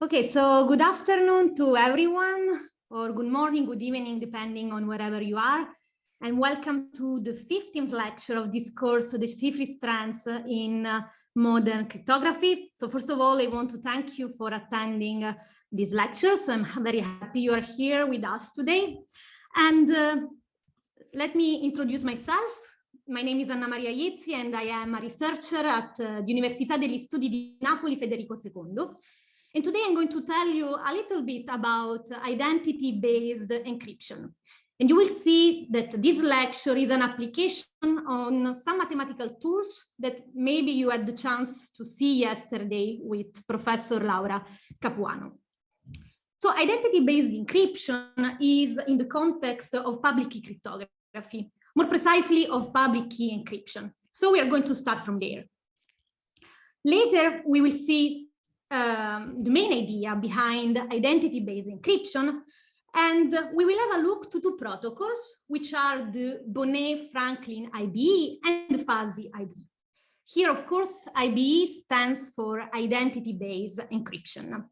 Okay, so good afternoon to everyone, or good morning, good evening, depending on wherever you are. And welcome to the 15th lecture of this course, the 3 strands in modern cryptography. So first of all, I want to thank you for attending this lecture. So I'm very happy you are here with us today. And let me introduce myself. My name is Annamaria Iezzi, and I am a researcher at the Università degli Studi di Napoli Federico II. And today I'm going to tell you a little bit about identity-based encryption. And you will see that this lecture is an application on some mathematical tools that maybe you had the chance to see yesterday with Professor Laura Capuano. So identity-based encryption is in the context of public key cryptography, more precisely of public key encryption. So we are going to start from there. Later, we will see the main idea behind identity-based encryption, and we will have a look to two protocols, which are the Boneh-Franklin IBE and the Fuzzy IBE. Here, of course, IBE stands for identity-based encryption.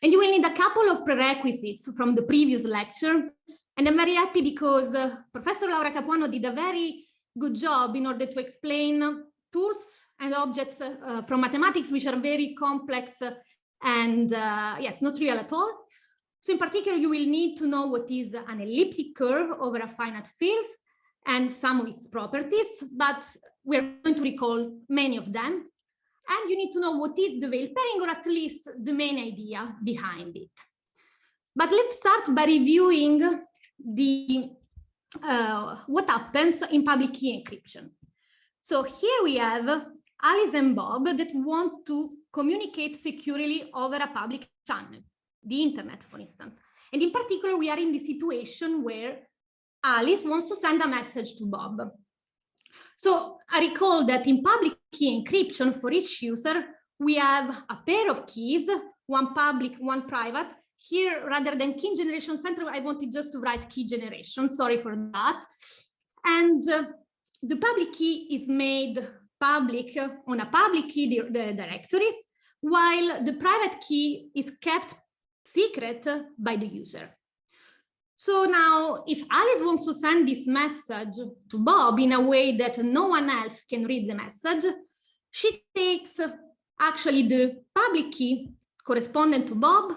And you will need a couple of prerequisites from the previous lecture, and I'm very happy because Professor Laura Capuano did a very good job in order to explain tools and objects from mathematics, which are very complex and yes, not real at all. So in particular, you will need to know what is an elliptic curve over a finite field and some of its properties, but we're going to recall many of them. And you need to know what is the veil pairing, or at least the main idea behind it. But let's start by reviewing the what happens in public key encryption. So here we have Alice and Bob that want to communicate securely over a public channel, the internet, for instance. And in particular, we are in the situation where Alice wants to send a message to Bob. So I recall that in public key encryption for each user, we have a pair of keys, one public, one private. Here, rather than key generation center, I wanted just to write key generation. Sorry for that. And the public key is made public on a public key directory, while the private key is kept secret by the user. So now, if Alice wants to send this message to Bob in a way that no one else can read the message, she takes actually the public key corresponding to Bob,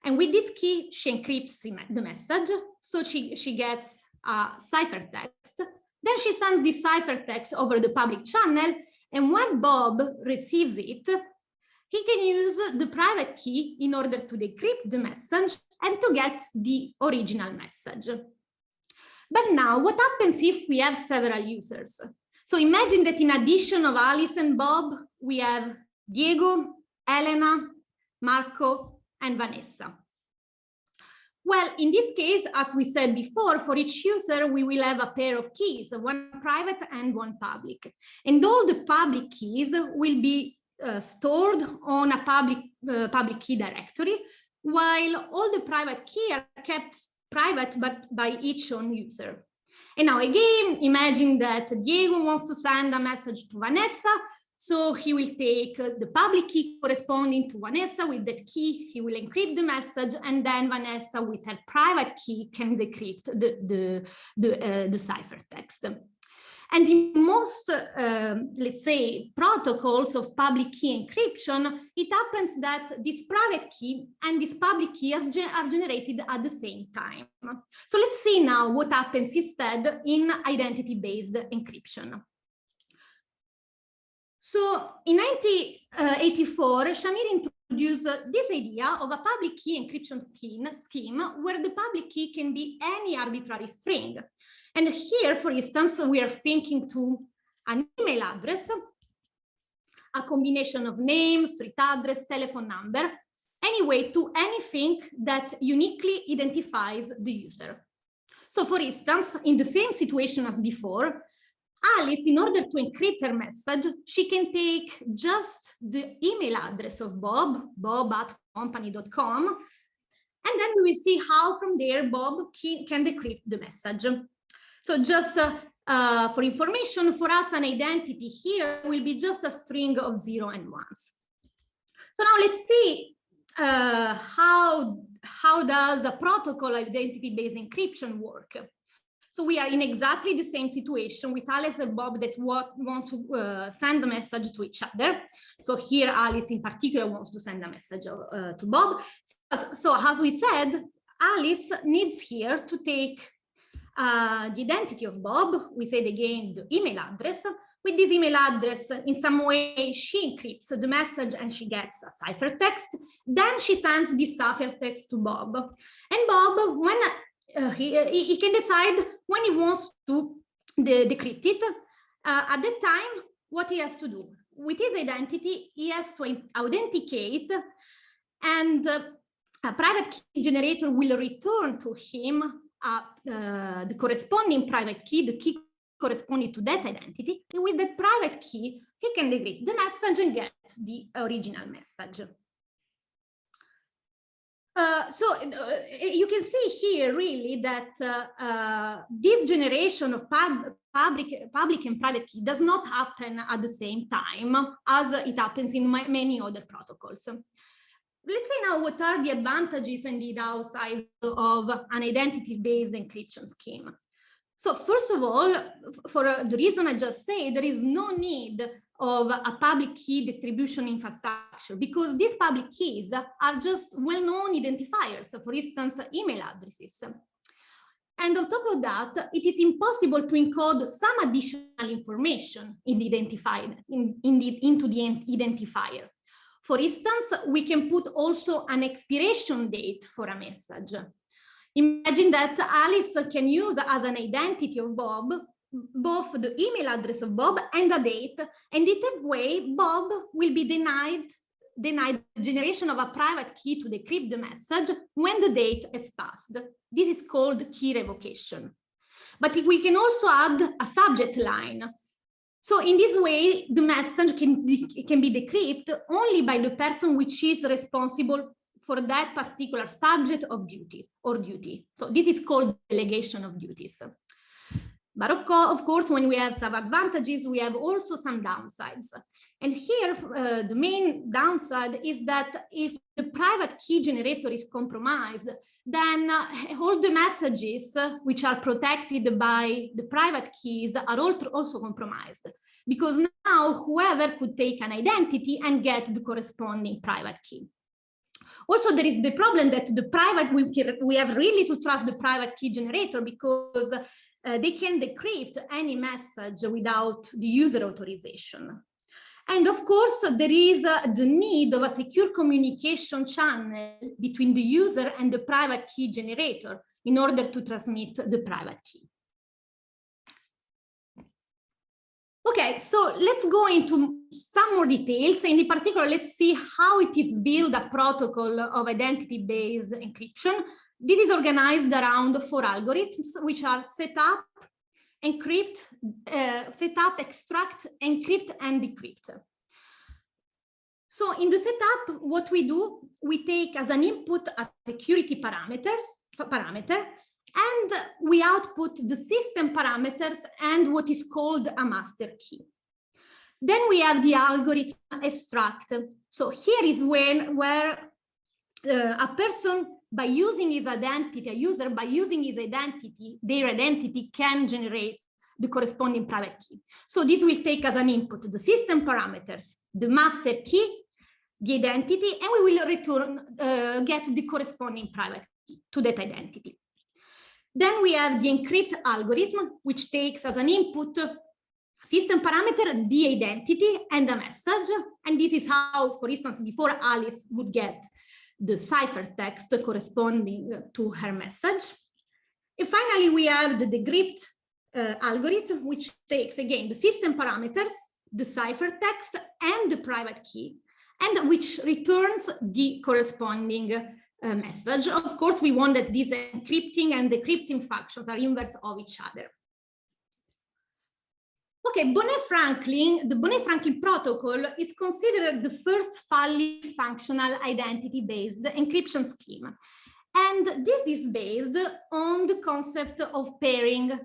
and with this key, she encrypts the message, so she gets a ciphertext. Then she sends the ciphertext over the public channel, and when Bob receives it, he can use the private key in order to decrypt the message and to get the original message. But now, what happens if we have several users? So imagine that in addition of Alice and Bob, we have Diego, Elena, Marco, and Vanessa. Well, in this case, as we said before, for each user, we will have a pair of keys, one private and one public. And all the public keys will be stored on a public key directory, while all the private keys are kept private but by each own user. And now again, imagine that Diego wants to send a message to Vanessa, so he will take the public key corresponding to Vanessa. With that key, he will encrypt the message, and then Vanessa, with her private key, can decrypt the ciphertext. And in most, let's say, protocols of public key encryption, it happens that this private key and this public key are generated at the same time. So let's see now what happens instead in identity-based encryption. So in 1984, Shamir introduced this idea of a public key encryption scheme where the public key can be any arbitrary string. And here, for instance, we are thinking to an email address, a combination of name, street address, telephone number, anyway, to anything that uniquely identifies the user. So for instance, in the same situation as before, Alice, in order to encrypt her message, she can take just the email address of Bob, bob@company.com, and then we will see how from there Bob can decrypt the message. So just for information, for us, an identity here will be just a string of 0 and 1s. So now let's see how does a protocol identity-based encryption work? So we are in exactly the same situation with Alice and Bob that want to send a message to each other. So here Alice in particular wants to send a message to Bob. So as we said, Alice needs here to take the identity of Bob. We said again the email address. With this email address, in some way, she encrypts the message and she gets a ciphertext. Then she sends this ciphertext to Bob. And Bob, when he can decide when he wants to decrypt it. At that time, what he has to do? With his identity, he has to authenticate, and a private key generator will return to him the corresponding private key, the key corresponding to that identity. And with that private key, he can decrypt the message and get the original message. You can see here really that this generation of public and private key does not happen at the same time as it happens in many other protocols. Let's see now what are the advantages and the downsides of an identity-based encryption scheme. So first of all, for the reason I just said, there is no need of a public key distribution infrastructure because these public keys are just well-known identifiers, so for instance, email addresses. And on top of that, it is impossible to encode some additional information in the into the identifier. For instance, we can put also an expiration date for a message. Imagine that Alice can use as an identity of Bob both the email address of Bob and a date, and in that way, Bob will be denied the generation of a private key to decrypt the message when the date has passed. This is called key revocation. But we can also add a subject line. So in this way, the message can be decrypted only by the person which is responsible for that particular subject of duty or duty. So this is called delegation of duties. But of course, when we have some advantages, we have also some downsides. And here, the main downside is that if the private key generator is compromised, then all the messages which are protected by the private keys are also compromised. Because now whoever could take an identity and get the corresponding private key. Also, there is the problem that the private, we have really to trust the private key generator because they can decrypt any message without the user authorization. And of course, there is the need of a secure communication channel between the user and the private key generator in order to transmit the private key. Okay, so let's go into some more details. And in particular, let's see how it is built a protocol of identity-based encryption. This is organized around 4 algorithms, which are set up, encrypt, extract, encrypt, and decrypt. So in the setup, what we do, we take as an input a security parameter, and we output the system parameters and what is called a master key. Then we have the algorithm extract. So here is where a person, by using his identity, a user by using his identity, their identity can generate the corresponding private key. So this will take as an input the system parameters, the master key, the identity, and we will return, get the corresponding private key to that identity. Then we have the encrypt algorithm, which takes as an input system parameter, the identity and a message. And this is how, for instance, before Alice would get the ciphertext corresponding to her message. And finally, we have the decrypt algorithm, which takes, again, the system parameters, the ciphertext, and the private key, and which returns the corresponding message. Of course, we want that these encrypting and decrypting functions are inverse of each other. Okay, Boneh-Franklin, the Boneh-Franklin protocol is considered the first fully functional identity-based encryption scheme. And this is based on the concept of pairing.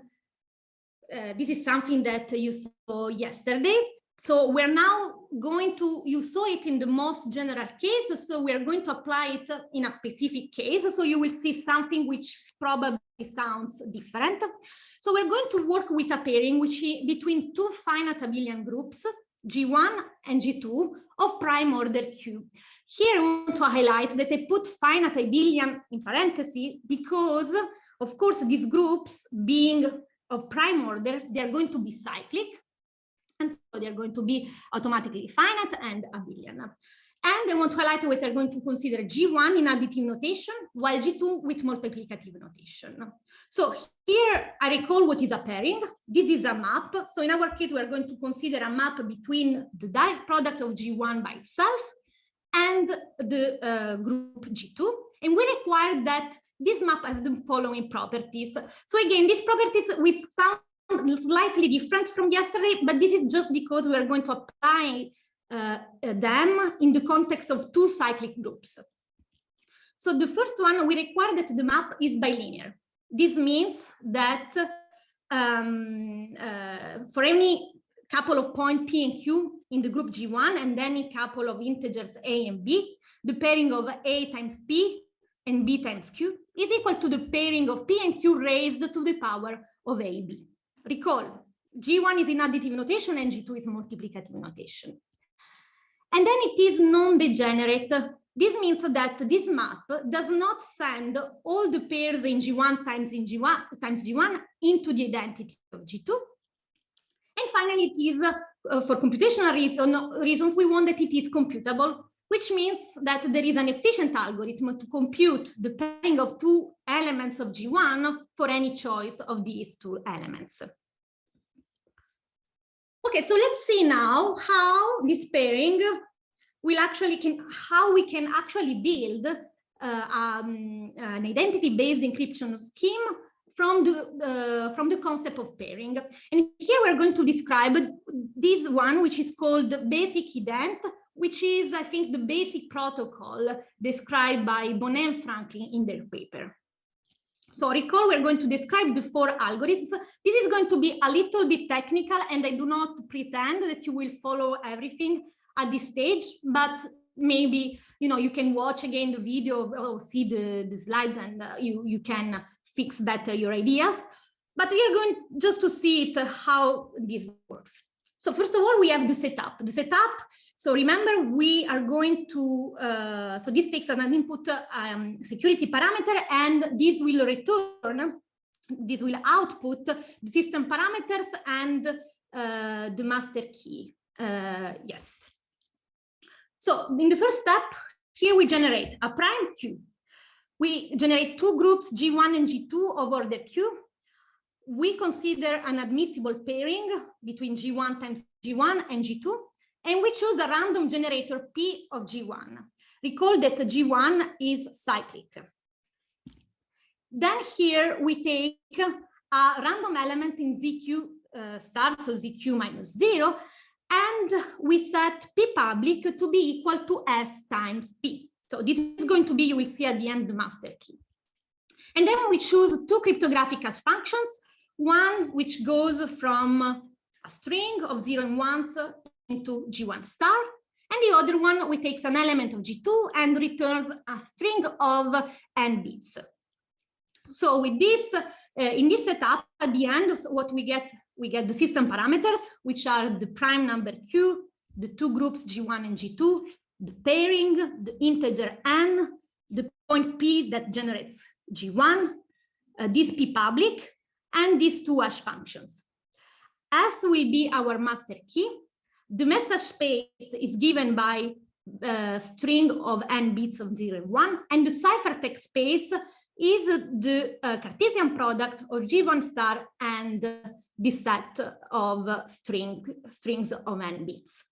This is something that you saw yesterday. So we're now going to, you saw it in the most general case, so we're going to apply it in a specific case. So you will see something which probably sounds different. So we're going to work with a pairing which is between two finite abelian groups, G1 and G2 of prime order Q. Here I want to highlight that I put finite abelian in parentheses because, of course, these groups being of prime order, they're going to be cyclic. And so they're going to be automatically finite and abelian. And I want to highlight that we're going to consider G1 in additive notation, while G2 with multiplicative notation. So here I recall what is a pairing. This is a map. So in our case, we're going to consider a map between the direct product of G1 by itself and the group G2. And we require that this map has the following properties. So again, these properties with some slightly different from yesterday, but this is just because we are going to apply them in the context of two cyclic groups. So the first one, we require that the map is bilinear. This means that for any couple of points P and Q in the group G1 and any couple of integers A and B, the pairing of A times P and B times Q is equal to the pairing of P and Q raised to the power of AB. Recall, G1 is in additive notation and G2 is multiplicative notation. And then it is non-degenerate. This means that this map does not send all the pairs in G1 times G1 into the identity of G2. And finally, it is, for computational reasons, we want that it is computable, which means that there is an efficient algorithm to compute the pairing of two elements of G1 for any choice of these two elements. Okay, so let's see now how this pairing will actually how we can actually build an identity-based encryption scheme from the concept of pairing. And here we're going to describe this one, which is called basic ident, which is, I think, the basic protocol described by Boneh-Franklin in their paper. So recall, we're going to describe the four algorithms. This is going to be a little bit technical, and I do not pretend that you will follow everything at this stage, but maybe, you know, you can watch again the video or see the slides, and you can fix better your ideas. But we are going just to see it, how this works. So first of all, we have the setup. The setup, so remember, we are going to, so this takes an input security parameter, and this will return, this will output the system parameters and the master key. Yes. So in the first step, here we generate a prime Q. We generate two groups, G1 and G2 of order Q. We consider an admissible pairing between G1 times G1 and G2, and we choose a random generator P of G1. Recall that G1 is cyclic. Then here we take a random element in ZQ star, so ZQ minus 0, and we set P public to be equal to S times P. So this is going to be, you will see at the end, the master key. And then we choose two cryptographic hash functions, one which goes from a string of 0 and 1s into G1 star, and the other one we takes an element of G2 and returns a string of n bits. So with this, in this setup, at the end, what we get the system parameters, which are the prime number Q, the two groups G1 and G2, the pairing, the integer n, the point P that generates G1, this P public, and these two hash functions. S will be our master key. The message space is given by a string of n bits of 0 and 1, and the ciphertext space is the Cartesian product of G1 star and this set of strings of n bits.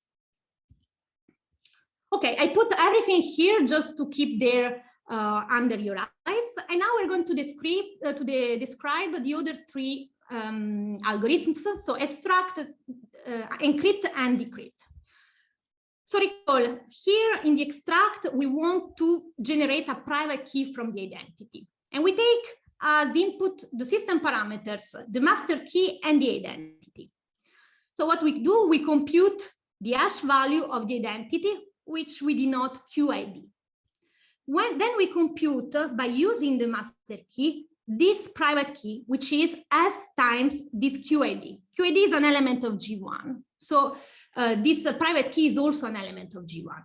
Okay, I put everything here just to keep there under your eyes, and now we're going to describe the other three algorithms, so extract, encrypt, and decrypt. So recall, here in the extract, we want to generate a private key from the identity, and we take as input the system parameters, the master key, and the identity. So what we do, we compute the hash value of the identity, which we denote QID. Then we compute, by using the master key, this private key, which is S times this QID. QID is an element of G1. So this private key is also an element of G1.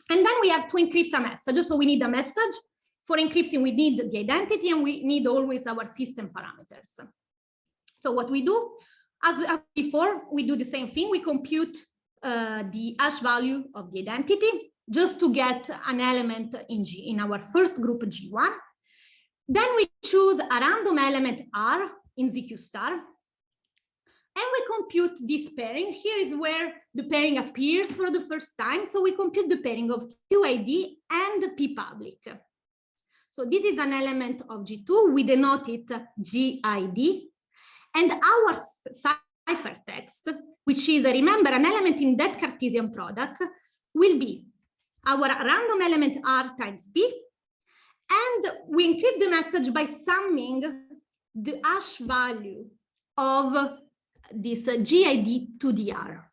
And then we have to encrypt a message. So we need a message. For encrypting, we need the identity, and we need always our system parameters. So what we do, as before, we do the same thing. We compute the hash value of the identity just to get an element in our first group G1. Then we choose a random element R in ZQ star, and we compute this pairing. Here is where the pairing appears for the first time. So we compute the pairing of QID and P public. So this is an element of G2. We denote it GID. And our ciphertext, which is, remember, an element in that Cartesian product, will be our random element R times P. And we encrypt the message by summing the hash value of this GID to the R.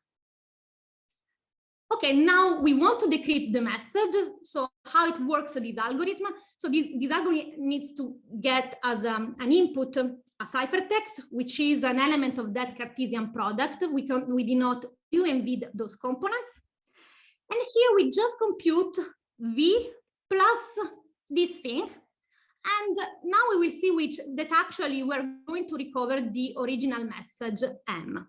Okay, now we want to decrypt the message. So how it works, this algorithm. So this algorithm needs to get as an input a ciphertext, which is an element of that Cartesian product. We denote U and V, those components. And here we just compute V plus this thing. And now we will see that actually we're going to recover the original message M.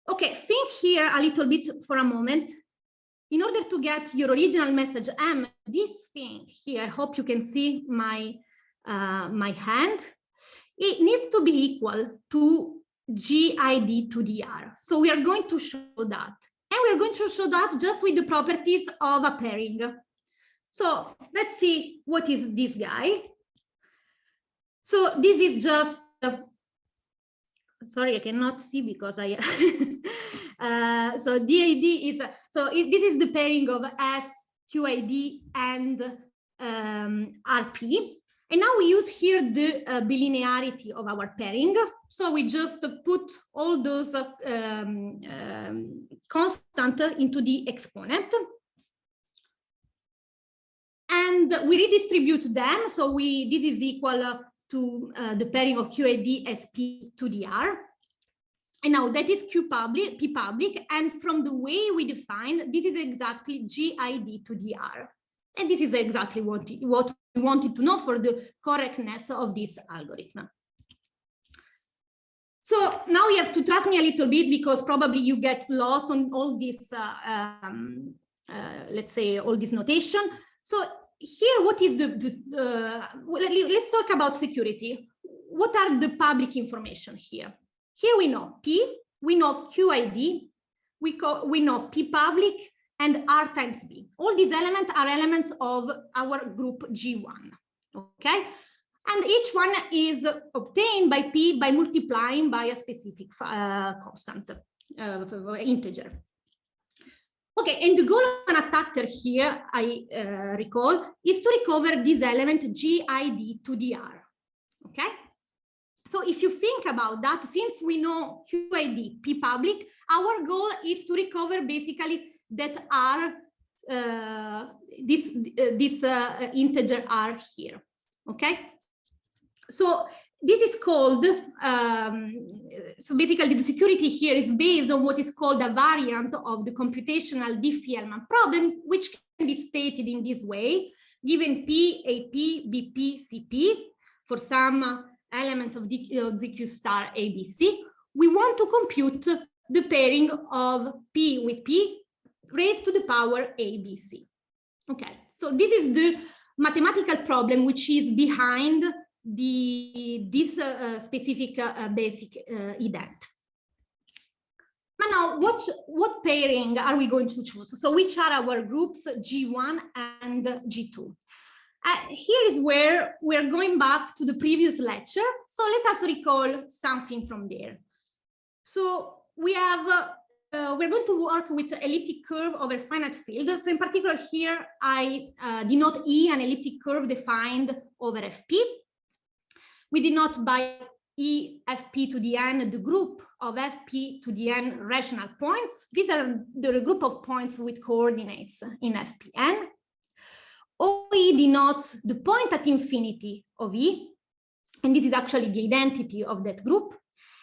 Okay, think here a little bit for a moment. In order to get your original message M, this thing here, I hope you can see my hand, it needs to be equal to GID to the R. So we are going to show that. And we're going to show that just with the properties of a pairing. So let's see what is this guy. So this is just, sorry, I cannot see because I, so DID is, this is the pairing of S, QID, and RP. And now we use here the bilinearity of our pairing. So we just put all those constant into the exponent. And we redistribute them. So this is equal to the pairing of QID SP to the R. And now that is P public. And from the way we define, this is exactly GID to the R. And this is exactly what we wanted to know for the correctness of this algorithm. So now you have to trust me a little bit because probably you get lost on all this, let's say, all this notation. So here, what is let's talk about security. What are the public information here? Here we know P, we know QID, we know P public, and R times B. All these elements are elements of our group G1, okay? And each one is obtained by P by multiplying by a specific constant, integer. Okay, and the goal of an attacker here, I recall, is to recover this element GID to the R, okay? So if you think about that, since we know QID, P public, our goal is to recover basically that R, this integer R here, okay? So this is called, so basically the security here is based on what is called a variant of the computational Diffie-Hellman problem, which can be stated in this way, given P, AP, BP, CP, for some elements of ZQ star ABC, we want to compute the pairing of P with P raised to the power ABC. Okay, so this is the mathematical problem which is behind this specific basic ident. But now, what pairing are we going to choose? So which are our groups G1 and G2? Here is where we're going back to the previous lecture. So let us recall something from there. So we have, we're going to work with elliptic curve over finite field. So in particular here, I denote E, an elliptic curve defined over FP. We denote by EFP to the n, the group of FP to the n rational points. These are the group of points with coordinates in FPN. OE denotes the point at infinity of E, and this is actually the identity of that group.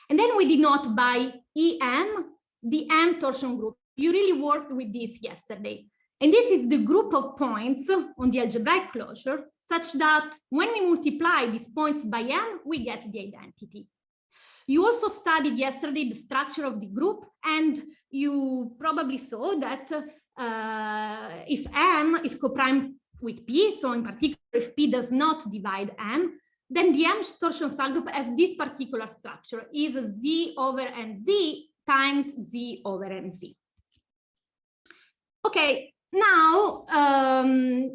And then we denote by EM the M torsion group. You really worked with this yesterday. And this is the group of points on the algebraic closure, such that when we multiply these points by M, we get the identity. You also studied yesterday the structure of the group, and you probably saw that if M is coprime with P, so in particular if P does not divide M, then the M torsion subgroup has this particular structure, is Z over MZ times Z over MZ. Okay, now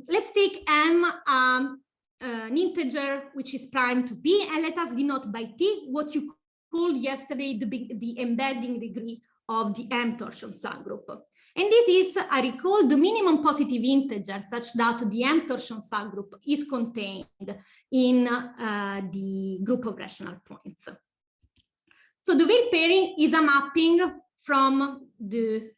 let's take M an integer which is prime to P, and let us denote by T what you called yesterday the embedding degree of the M torsion subgroup. And this is, I recall, the minimum positive integer such that the M torsion subgroup is contained in the group of rational points. So the Weil pairing is a mapping from the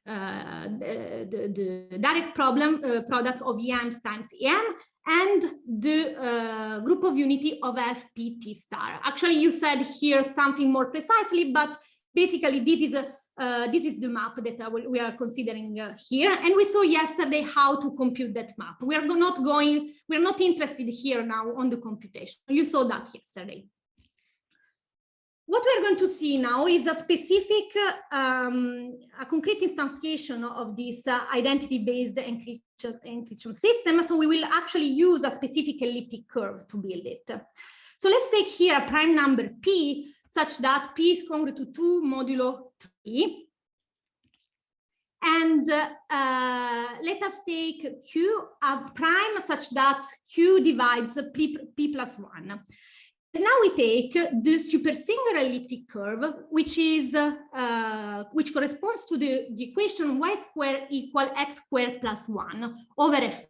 direct product of EMs times EM and the group of unity of FPT star. Actually, you said here something more precisely, but basically this is the map that we are considering here. And we saw yesterday how to compute that map. We're not interested here now on the computation. You saw that yesterday. What we're going to see now is a specific, a concrete instantiation of this identity-based encryption system. So we will actually use a specific elliptic curve to build it. So let's take here a prime number P such that P is congruent to 2 modulo 3. And let us take Q a prime such that Q divides P plus 1. And now we take the supersingular elliptic curve, which which corresponds to the equation y squared equal x squared plus 1 over f.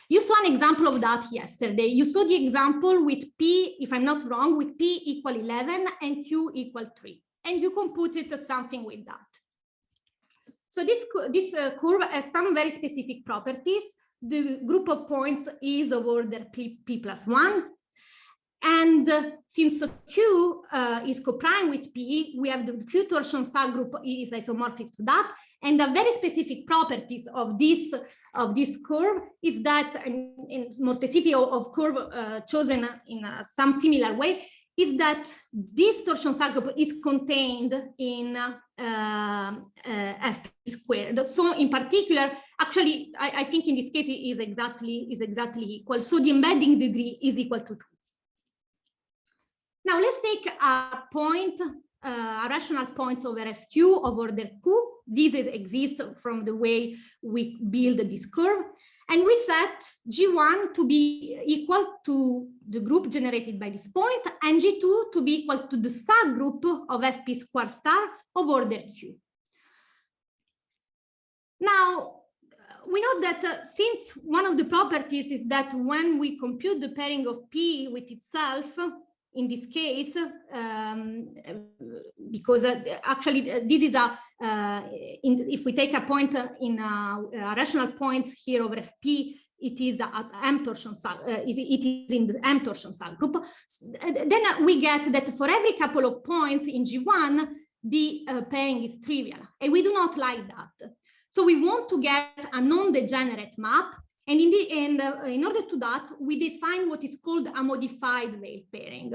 You saw an example of that yesterday. You saw the example with P, if I'm not wrong, with P equal 11 and Q equal 3. And you computed something with that. So this curve has some very specific properties. The group of points is of order P plus 1. And since Q is coprime with P, we have the Q torsion subgroup is isomorphic to that. And the very specific properties of this curve is that, and more specific of curve chosen in some similar way, is that this torsion subgroup is contained in FP squared. So in particular, actually, I think in this case it is exactly equal. So the embedding degree is equal to 2. Now let's take a point, a rational points over FQ of order Q. These exists from the way we build this curve. And we set G1 to be equal to the group generated by this point and G2 to be equal to the subgroup of FP squared star of order Q. Now, we know that since one of the properties is that when we compute the pairing of P with itself, in this case, because actually this is if we take a point in rational points here over FP, it is at M torsion it is in the M torsion subgroup. Then we get that for every couple of points in G1, the pairing is trivial, and we do not like that. So we want to get a non-degenerate map. And in order to that, we define what is called a modified Weil pairing.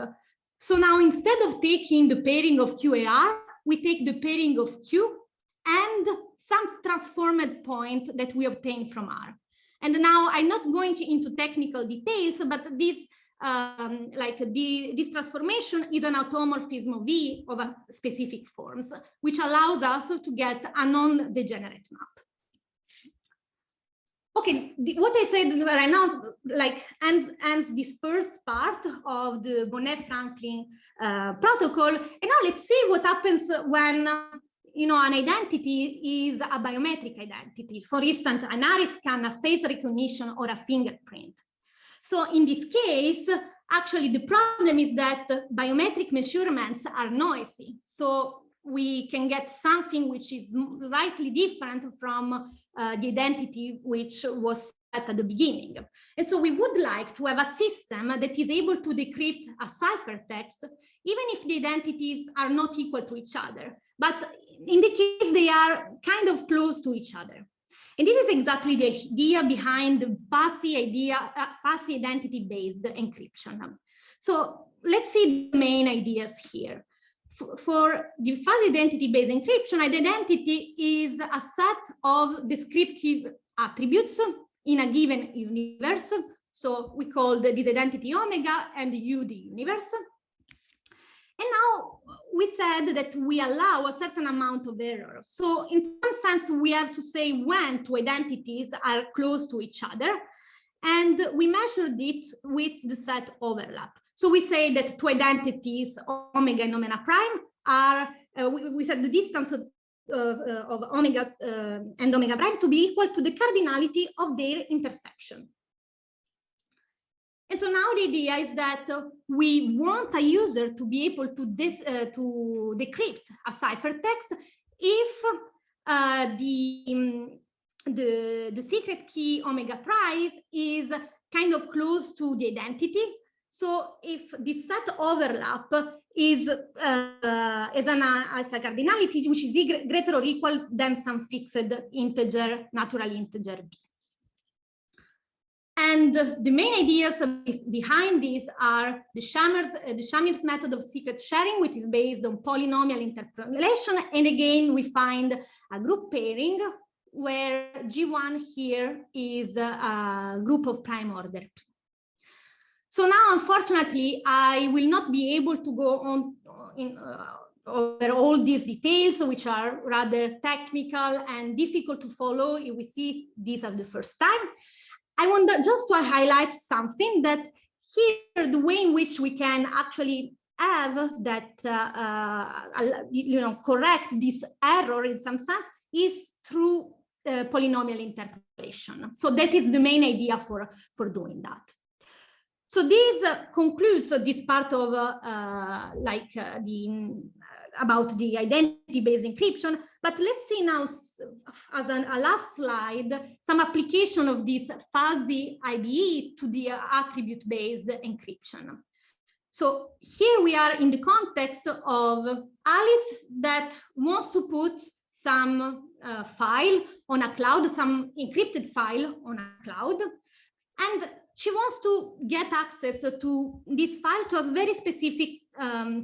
So now instead of taking the pairing of QAR, we take the pairing of Q and some transformed point that we obtain from R. And now I'm not going into technical details, but this this transformation is an automorphism of V of a specific forms, which allows us to get a non-degenerate map. Okay, what I said right now, ends this first part of the Boneh-Franklin protocol. And now let's see what happens when, an identity is a biometric identity. For instance, an iris scan, a face recognition, or a fingerprint. So in this case, actually the problem is that biometric measurements are noisy. So we can get something which is slightly different from the identity which was set at the beginning. And so we would like to have a system that is able to decrypt a ciphertext, even if the identities are not equal to each other, but in the case they are kind of close to each other. And this is exactly the idea behind the fuzzy identity-based encryption. So let's see the main ideas here. For the fuzzy identity-based encryption, an identity is a set of descriptive attributes in a given universe. So we call this identity omega and U the universe. And now we said that we allow a certain amount of error. So in some sense, we have to say when two identities are close to each other. And we measured it with the set overlap. So we say that two identities, omega and omega prime, are, we said the distance of omega and omega prime to be equal to the cardinality of their intersection. And so now the idea is that we want a user to be able to decrypt a ciphertext if the secret key omega prime is kind of close to the identity. So if the set overlap is a cardinality which is greater or equal than some fixed integer, natural integer b. And the main ideas behind this are the Shamir's method of secret sharing, which is based on polynomial interpolation. And again, we find a group pairing where G1 here is a group of prime order P. So now, unfortunately, I will not be able to go on over all these details, which are rather technical and difficult to follow if we see these are the first time. I want just to highlight something that here, the way in which we can actually have that, correct this error in some sense is through polynomial interpolation. So that is the main idea for doing that. So this concludes this part of about the identity-based encryption. But let's see now, as a last slide, some application of this fuzzy IBE to the attribute-based encryption. So here we are in the context of Alice that wants to put some file on a cloud, some encrypted file on a cloud, and she wants to get access to this file to a very specific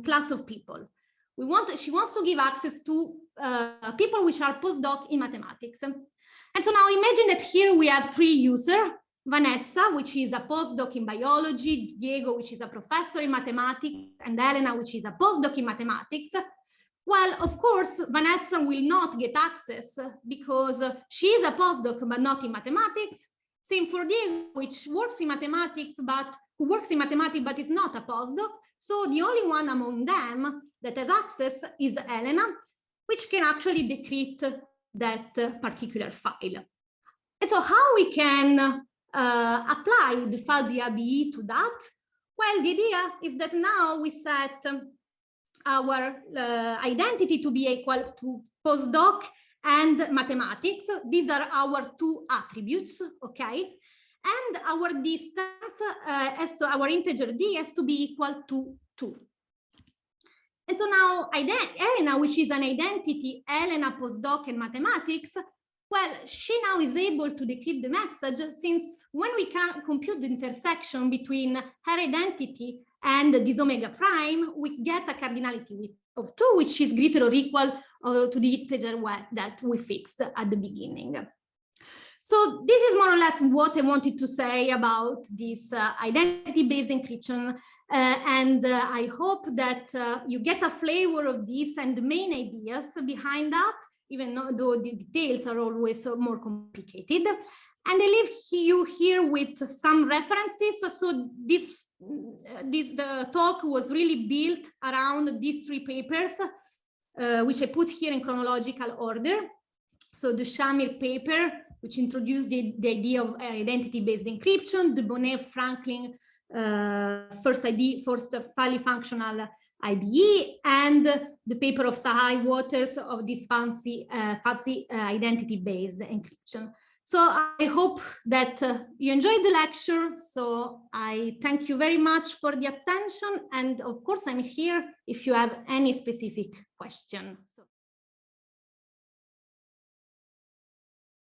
class of people. She wants to give access to people which are postdoc in mathematics. And so now imagine that here we have three users: Vanessa, which is a postdoc in biology, Diego, which is a professor in mathematics, and Elena, which is a postdoc in mathematics. Well, of course, Vanessa will not get access because she is a postdoc, but not in mathematics. Same for Diego, which works in mathematics, but is not a postdoc. So the only one among them that has access is Elena, which can actually decrypt that particular file. And so how we can apply the fuzzy IBE to that? Well, the idea is that now we set our identity to be equal to postdoc and mathematics. These are our two attributes, okay? And our distance, so our integer d has to be equal to 2. And so now Elena, which is an identity, Elena postdoc in mathematics, well, she now is able to decrypt the message, since when we can compute the intersection between her identity and this omega prime, we get a cardinality of 2, which is greater or equal to the integer that we fixed at the beginning. So this is more or less what I wanted to say about this identity-based encryption. And I hope that you get a flavor of this and the main ideas behind that, even though the details are always more complicated. And I leave you here with some references. So the talk was really built around these three papers, which I put here in chronological order. So the Shamir paper, which introduced the idea of identity-based encryption, the Boneh-Franklin first fully functional IBE, and the paper of Sahai Waters of this fuzzy identity-based encryption. So I hope that you enjoyed the lecture. So I thank you very much for the attention. And of course, I'm here if you have any specific question. So